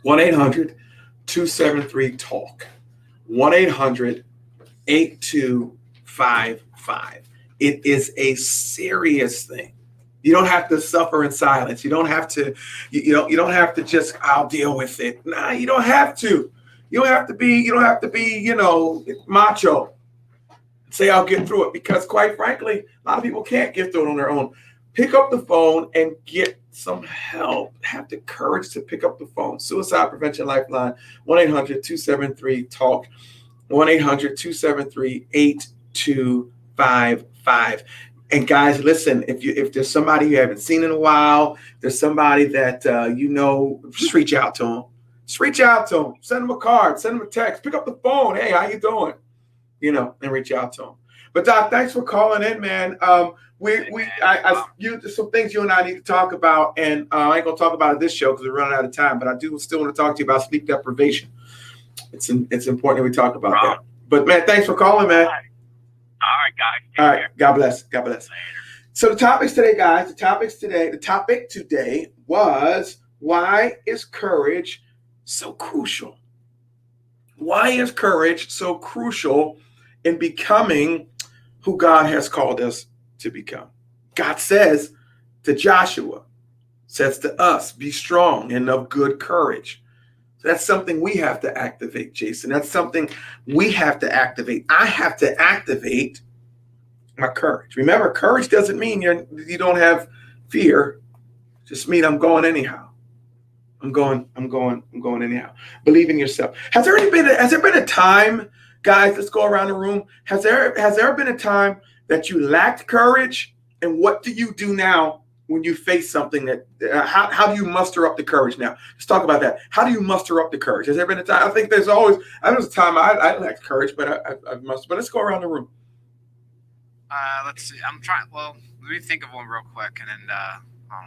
1-800-273-TALK. 1-800-8255. It is a serious thing. You don't have to suffer in silence. You don't have to, you don't have to just, I'll deal with it. Nah, you don't have to. You don't have to be, macho. Say I'll get through it, because quite frankly, a lot of people can't get through it on their own. Pick up the phone and get some help. Have the courage to pick up the phone. Suicide Prevention Lifeline, 1-800-273-TALK, 1-800-273-8255. And guys, listen, if there's somebody you haven't seen in a while, there's somebody that just reach out to them. Just reach out to them. Send them a card. Send them a text. Pick up the phone. Hey, how you doing? And reach out to them. But Doc, thanks for calling in, man. There's some things you and I need to talk about, and I ain't gonna talk about it this show because we're running out of time. But I do still want to talk to you about sleep deprivation. It's important that we talk about that. But man, thanks for calling, man. All right, guys. Take All right. care. God bless. God bless. Later. So the topic today was, why is courage so crucial? Why is courage so crucial in becoming who God has called us to become? God says to Joshua, says to us, be strong and of good courage. So that's something we have to activate, Jason. That's something we have to activate. I have to activate my courage. Remember, courage doesn't mean you don't have fear. It just means I'm going anyhow. I'm going anyhow. Believe in yourself. Has there been a time, guys, let's go around the room. Has there been a time that you lacked courage? And what do you do now when you face something that, how do you muster up the courage now? Let's talk about that. How do you muster up the courage? Has there been a time? I think there's always, there was a time I lacked courage, but I've mustered. But let's go around the room. Let's see. I'm trying. Well, let me think of one real quick, and then.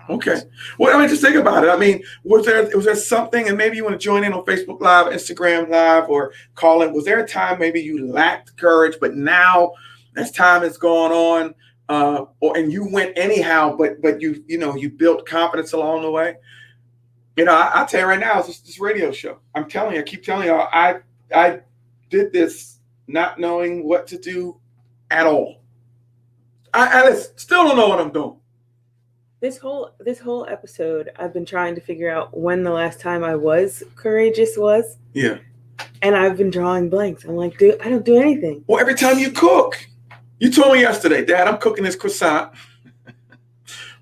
Okay. Well, just think about it. Was there something, and maybe you want to join in on Facebook Live, Instagram Live, or call in. Was there a time maybe you lacked courage, but now as time has gone on, and you went anyhow, but you built confidence along the way. I'll tell you right now, it's this radio show. I'm telling you, I keep telling you, I did this not knowing what to do at all. I still don't know what I'm doing. This whole episode, I've been trying to figure out when the last time I was courageous was. Yeah. And I've been drawing blanks. I'm like, dude, I don't do anything. Well, every time you cook, you told me yesterday, Dad, I'm cooking this croissant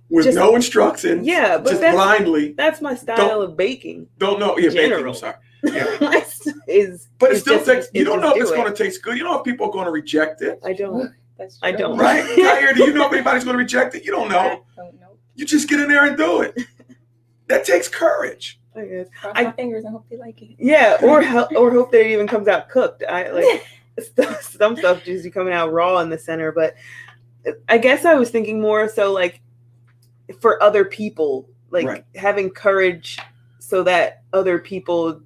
with no instructions. Yeah, but just blindly. That's my style of baking. Don't know. Yeah, baking. I'm sorry. Yeah. But it still takes. You don't know if it's going to taste good. You don't know if people are going to reject it. I don't. I don't. Right? Kyrie, do you know if anybody's going to reject it? You don't know. I don't know. You just get in there and do it. That takes courage. I guess. Cross my fingers and hope they like it. Yeah, or hope that it even comes out cooked. I like some stuff just be coming out raw in the center, but I guess I was thinking more so like for other people, like having courage so that other people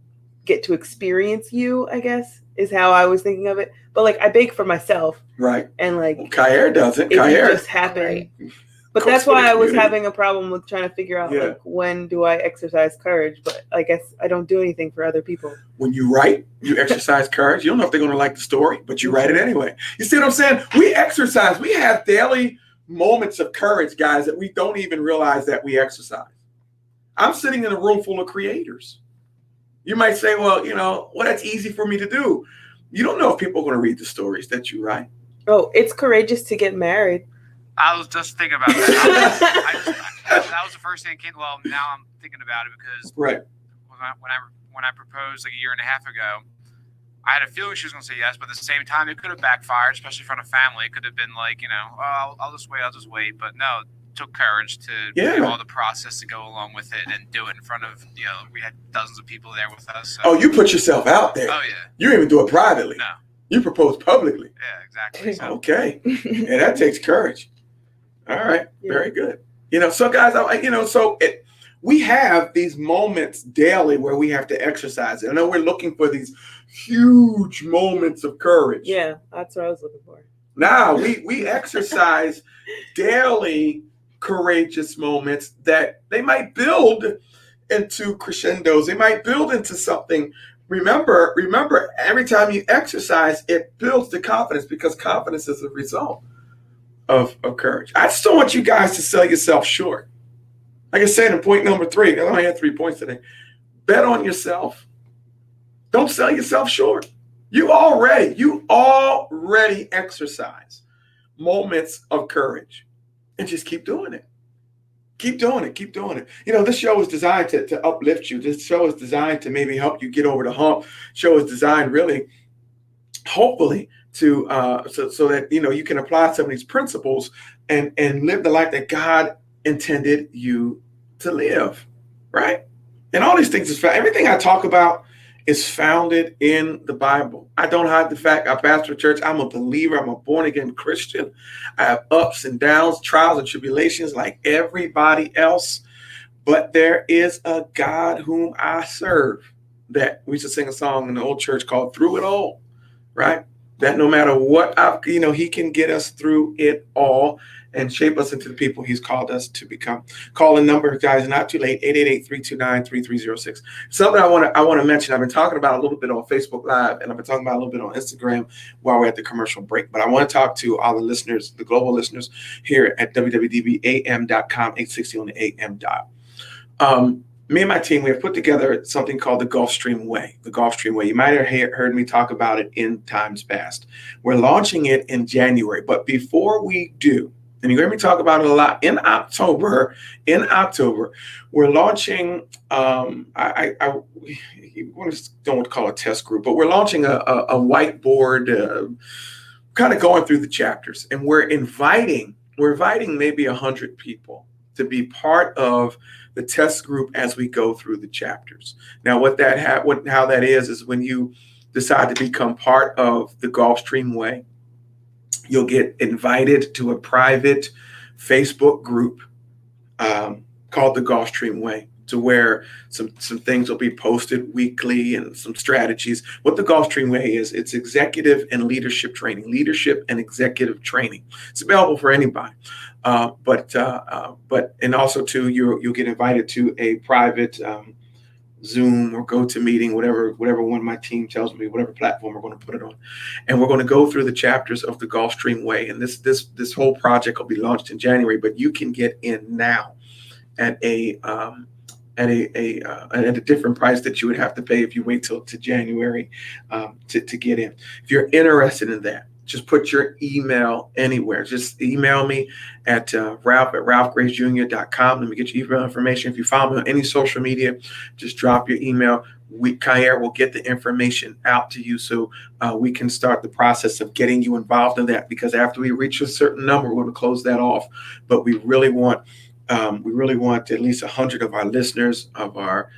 get to experience you, I guess, is how I was thinking of it. But like I bake for myself. Right. And like Kyer doesn't. It just happened. Right. But that's why I was having a problem with trying to figure out like when do I exercise courage? But I guess I don't do anything for other people. When you write, you exercise courage. You don't know if they're going to like the story, but you write it anyway. You see what I'm saying? We exercise. We have daily moments of courage, guys, that we don't even realize that we exercise. I'm sitting in a room full of creators. You might say, well, that's easy for me to do. You don't know if people are going to read the stories that you write. Oh, it's courageous to get married. I was just thinking about that. That was the first thing that came. Well, now I'm thinking about it because when I proposed like a year and a half ago, I had a feeling she was going to say yes, but at the same time, it could have backfired, especially in front of family. It could have been like, I'll just wait. But no, it took courage to do all the process to go along with it and do it in front of, we had dozens of people there with us. So. Oh, you put yourself out there. Oh, yeah. You didn't even do it privately. No. You proposed publicly. Yeah, exactly. So. Okay. And that takes courage. All right. Very good. So guys, we have these moments daily where we have to exercise it. I know we're looking for these huge moments of courage. Yeah, that's what I was looking for. Now we exercise daily courageous moments that they might build into crescendos. They might build into something. Remember, every time you exercise, it builds the confidence because confidence is a result of courage. I just don't want you guys to sell yourself short. Like I said in point number 3, I only had 3 points today. Bet on yourself. Don't sell yourself short. You already exercise moments of courage, and just keep doing it. Keep doing it. This show is designed to uplift you. This show is designed to maybe help you get over the hump. Show is designed really, hopefully, to so that you can apply some of these principles and live the life that God intended you to live, right? And all these things everything I talk about is founded in the Bible. I don't hide the fact I pastor a church. I'm a believer. I'm a born-again Christian. I have ups and downs, trials and tribulations like everybody else. But there is a God whom I serve. That we used to sing a song in the old church called Through It All, right? That no matter what, he can get us through it all and shape us into the people he's called us to become. Call the number, guys, not too late, 888-329-3306. Something I want to mention, I've been talking about a little bit on Facebook Live, and I've been talking about a little bit on Instagram while we're at the commercial break. But I want to talk to all the listeners, the global listeners here at www.am.com, 860 on the AM dial. Me and my team, we have put together something called the Gulfstream Way. The Gulfstream Way. You might have heard me talk about it in times past. We're launching it in January. But before we do, and you hear me talk about it a lot, in October, we're launching, I don't call it a test group, but we're launching a whiteboard, kind of going through the chapters. And we're inviting maybe 100 people to be part of the test group as we go through the chapters. Now, how that is when you decide to become part of the Gulfstream Way, you'll get invited to a private Facebook group called the Gulfstream Way. to where some things will be posted weekly and some strategies. What the Gulfstream Way is, it's executive and leadership training, leadership and executive training. It's available for anybody. But and also too, you'll get invited to a private Zoom or GoToMeeting, whatever one my team tells me, whatever platform we're going to put it on, and we're going to go through the chapters of the Gulfstream Way. And this whole project will be launched in January, but you can get in now at a different price that you would have to pay if you wait till to January to get in. If you're interested in that, just put your email anywhere. Just email me at ralph@ralphgravesjr.com. Let me get your email information. If you follow me on any social media, just drop your email. Kair will get the information out to you so we can start the process of getting you involved in that, because after we reach a certain number, we're going to close that off. But we really want at least 100 of our listeners, of our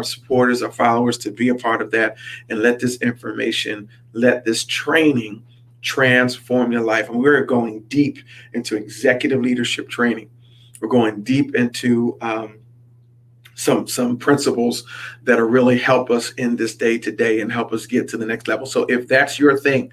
supporters, our followers to be a part of that, and let this information, let this training transform your life. And we're going deep into executive leadership training. We're going deep into some principles that'll really help us in this day to day and help us get to the next level. So if that's your thing,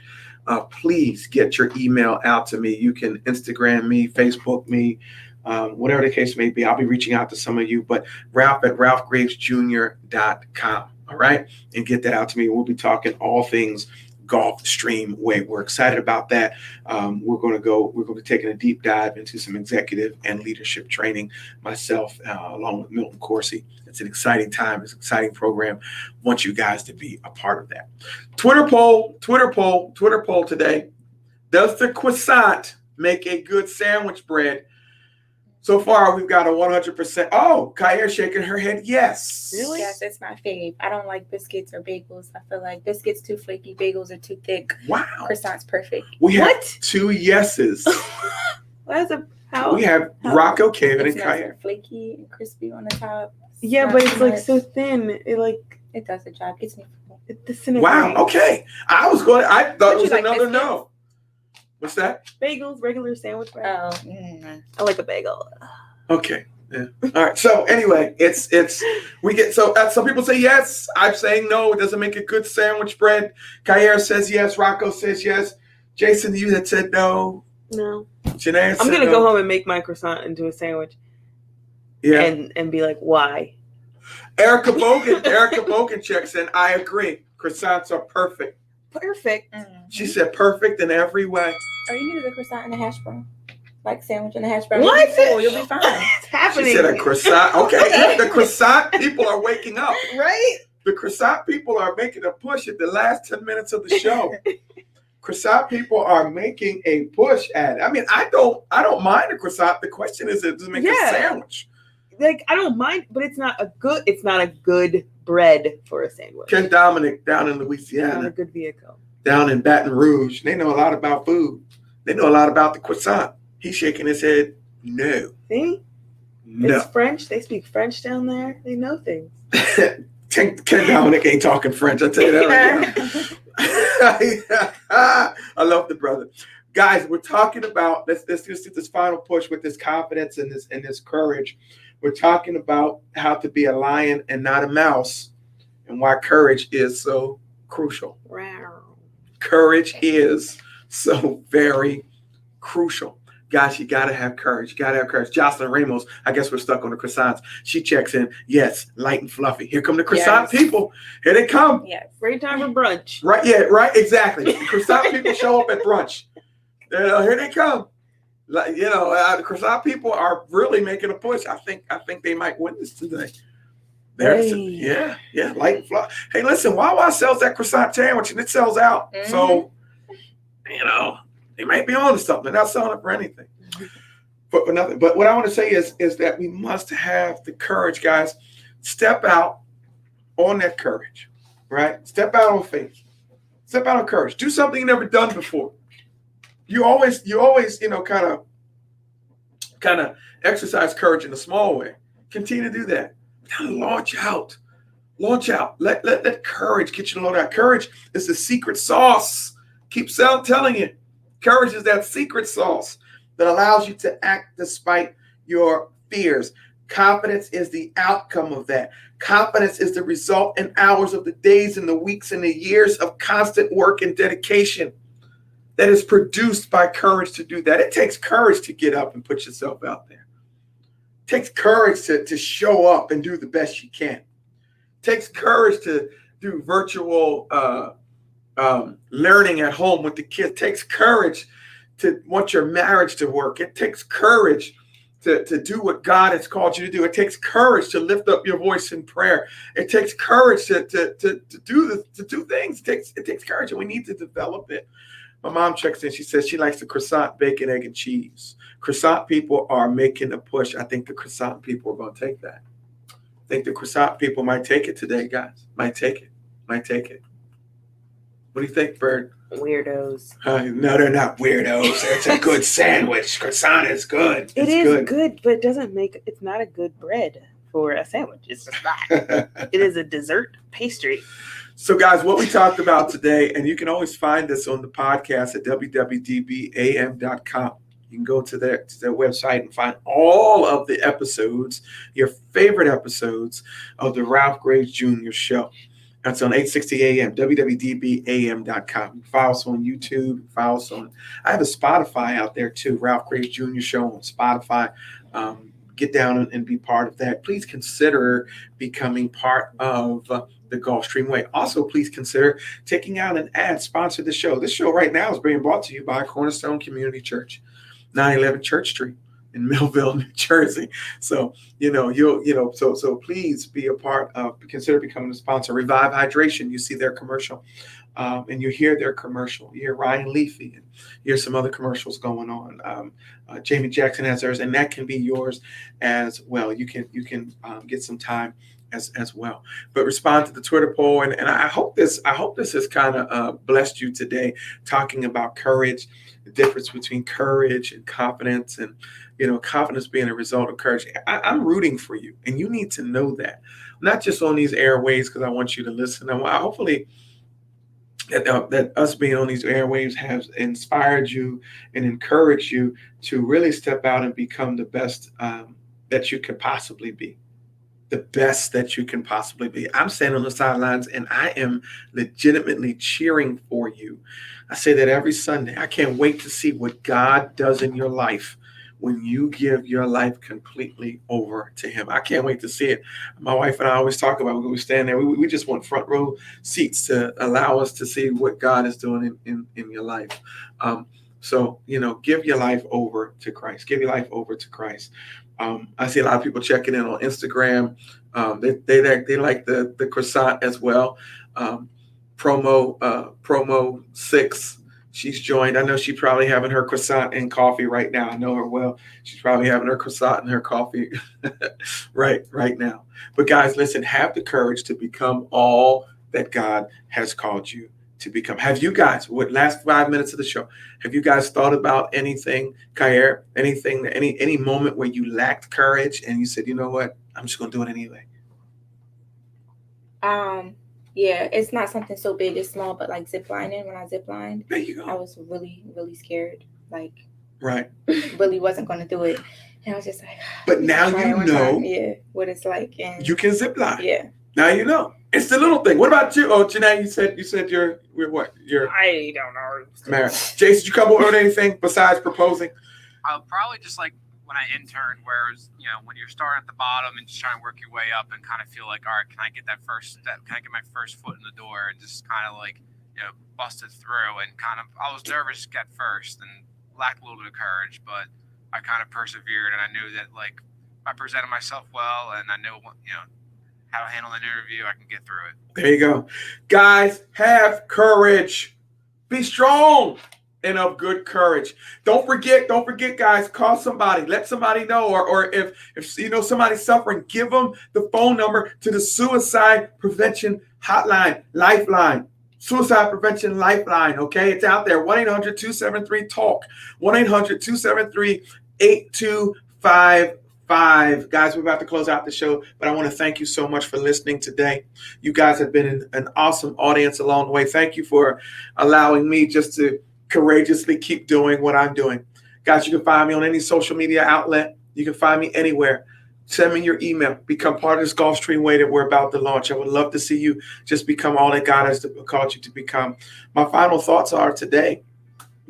please get your email out to me. You can Instagram me, Facebook me, whatever the case may be. I'll be reaching out to some of you, but ralph@ralphgravesjr.com. All right. And get that out to me. We'll be talking all things Gulfstream Way. We're excited about that. We're going to be taking a deep dive into some executive and leadership training myself, along with Milton Corsi. It's an exciting time. It's an exciting program. Want you guys to be a part of that. Twitter poll today. Does the croissant make a good sandwich bread? So far, we've got a 100%. Oh, Kair shaking her head. Yes. Really? Yes, it's my fave. I don't like biscuits or bagels. I feel like biscuits too flaky, bagels are too thick. Wow. Croissant's perfect. We have What? 2 yeses. We have Rocco, Kevin, and It's nice Kair. and flaky and crispy on the top. Yeah, Not but too it's like much. so thin. It does the job. Gets me full. It disintegrates. Wow. Okay. I thought Would it was you like another biscuits? no. What's that? Bagels, regular sandwich bread. Oh, I like a bagel. Okay. Yeah. All right. So anyway, we get some people say yes. I'm saying no. It doesn't make a good sandwich bread. Kair says yes. Rocco says yes. Jason, you had said no. No. Janae, I'm gonna go home and make my croissant into a sandwich. Yeah. And be like, why? Erica Bogan checks in. I agree. Croissants are perfect. Perfect. She said perfect in every way. Or you need a croissant and a hash brown. Like sandwich and a hash brown. What? You'll be full. You'll be fine. It's happening. She said a croissant. Okay. The croissant people are waking up. Right? The croissant people are making a push at the last 10 minutes of the show. Croissant people are making a push at it. I mean, I don't mind a croissant. The question is, does it make a sandwich? Like, I don't mind, but it's not a good bread for a sandwich. Ken Dominic down in It's not a Louisiana, good vehicle. down in Baton Rouge, they know a lot about food. They know a lot about the croissant. He's shaking his head. No. See? No. It's French. They speak French down there. They know things. Ken Dominic ain't talking French. I'll tell you that right now. I love the brother. Guys, we're talking about, let's just do this final push with this confidence and this courage. We're talking about how to be a lion and not a mouse, and why courage is so crucial. Wow. Courage is so very crucial. Guys, you got to have courage. You got to have courage. Jocelyn Ramos, I guess we're stuck on the croissants. She checks in. Yes, light and fluffy. Here come the croissant people. Here they come. Yes. Great time for brunch. Right, yeah, right, exactly. The croissant people show up at brunch. Here they come. Like, the croissant people are really making a push. I think they might win this today. Hey. Yeah, light and fluffy. Hey, listen, Wawa sells that croissant sandwich and it sells out. Mm-hmm. So, they might be on to something. They're not selling it for anything. But for nothing. But what I want to say is that we must have the courage, guys. Step out on that courage, right? Step out on faith. Step out on courage. Do something you've never done before. You always, kind of exercise courage in a small way. Continue to do that. Kind of launch out. Let courage get you to load out. Courage is the secret sauce. Keep telling you. Courage is that secret sauce that allows you to act despite your fears. Confidence is the outcome of that. Confidence is the result in hours of the days and the weeks and the years of constant work and dedication that is produced by courage to do that. It takes courage to get up and put yourself out there. It takes courage to show up and do the best you can. It takes courage to do virtual learning at home with the kids. It takes courage to want your marriage to work. It takes courage to do what God has called you to do. It takes courage to lift up your voice in prayer. It takes courage to do things. It takes courage, and we need to develop it. My mom checks in. She says she likes the croissant, bacon, egg, and cheese. Croissant people are making a push. I think the croissant people are going to take that. I think the croissant people might take it today, guys. Might take it. What do you think, Bird? Weirdos. No, they're not weirdos. It's a good sandwich. Croissant is good. It is good, but it's not a good bread for a sandwich. It's just not. It is a dessert pastry. So, guys, what we talked about today, and you can always find this on the podcast at www.dbam.com. You can go to their website and find all of the episodes, your favorite episodes of the Ralph Graves Jr. Show. That's on 860 AM, www.dbam.com. You follow us on YouTube. Follow us on, I have a Spotify out there too, Ralph Graves Jr. Show on Spotify. Get down and be part of that. Please consider becoming part of the Gulfstream Way. Also, please consider taking out an ad, sponsor the show. This show right now is being brought to you by Cornerstone Community Church, 911 Church Street in Millville, New Jersey. So, so please be a part of, consider becoming a sponsor. Revive Hydration, you see their commercial, and you hear their commercial. You hear Ryan Leafy, and you hear some other commercials going on. Jamie Jackson has theirs, and that can be yours as well. You can get some time as well. But respond to the Twitter poll, and I hope this has kind of blessed you today, talking about courage, the difference between courage and confidence, and confidence being a result of courage. I'm rooting for you, and you need to know that, not just on these airwaves because I want you to listen. And hopefully that us being on these airwaves has inspired you and encouraged you to really step out and become the best that you can possibly be. The best that you can possibly be. I'm standing on the sidelines, and I am legitimately cheering for you. I say that every Sunday. I can't wait to see what God does in your life when you give your life completely over to him. I can't wait to see it. My wife and I always talk about when we stand there, we just want front row seats to allow us to see what God is doing in your life. So, give your life over to Christ. Give your life over to Christ. I see a lot of people checking in on Instagram. They like the croissant as well. Promo 6. She's joined. I know she's probably having her croissant and coffee right now. I know her well. She's probably having her croissant and her coffee right now. But guys, listen, have the courage to become all that God has called you to become. Have you guys, last 5 minutes of the show, have you guys thought about anything, Kair, any moment where you lacked courage and you said, you know what, I'm just going to do it anyway? Yeah, it's not something so big, it's small, but like zip lining, when I zip lined, there you go. I was really, really scared. Like, right. Really wasn't going to do it. And I was just like, but now you know what it's like. And you can zip line. Yeah. Now you know. It's the little thing. What about you? Oh, Janae, you said you're what? I don't know. Married. Jason, did you come up with anything besides proposing? Probably just like when I interned, where it was, when you're starting at the bottom and just trying to work your way up and kind of feel like, all right, can I get that first step? Can I get my first foot in the door? And just kind of like, busted through, and kind of, I was nervous at first and lacked a little bit of courage, but I kind of persevered, and I knew that like I presented myself well, and I knew how to handle an interview, I can get through it. There you go. Guys, have courage. Be strong and of good courage. Don't forget, guys, call somebody. Let somebody know. Or if somebody's suffering, give them the phone number to the Suicide Prevention Hotline, Lifeline. Suicide Prevention Lifeline, okay? It's out there. 1-800-273-TALK. 1-800-273-8255. Guys, we're about to close out the show, but I want to thank you so much for listening today. You guys have been an awesome audience along the way. Thank you for allowing me just to courageously keep doing what I'm doing. Guys, you can find me on any social media outlet. You can find me anywhere. Send me your email. Become part of this Gulfstream way that we're about to launch. I would love to see you just become all that God has called you to become. My final thoughts are today,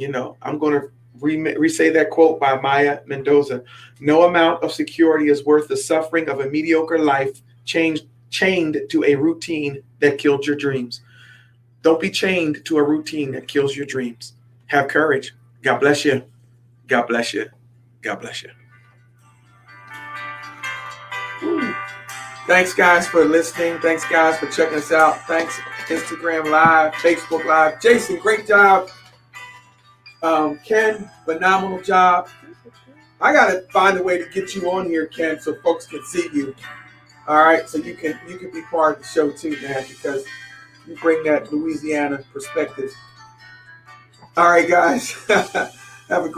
I'm going to re-say that quote by Maya Mendoza. No amount of security is worth the suffering of a mediocre life chained to a routine that killed your dreams. Don't be chained to a routine that kills your dreams. Have courage. God bless you. God bless you. God bless you. Thanks, guys, for listening. Thanks, guys, for checking us out. Thanks, Instagram Live, Facebook Live. Jason, great job. Ken, phenomenal job. I got to find a way to get you on here, Ken, so folks can see you. All right, so you can be part of the show too, man, because you bring that Louisiana perspective. All right, guys. Have a great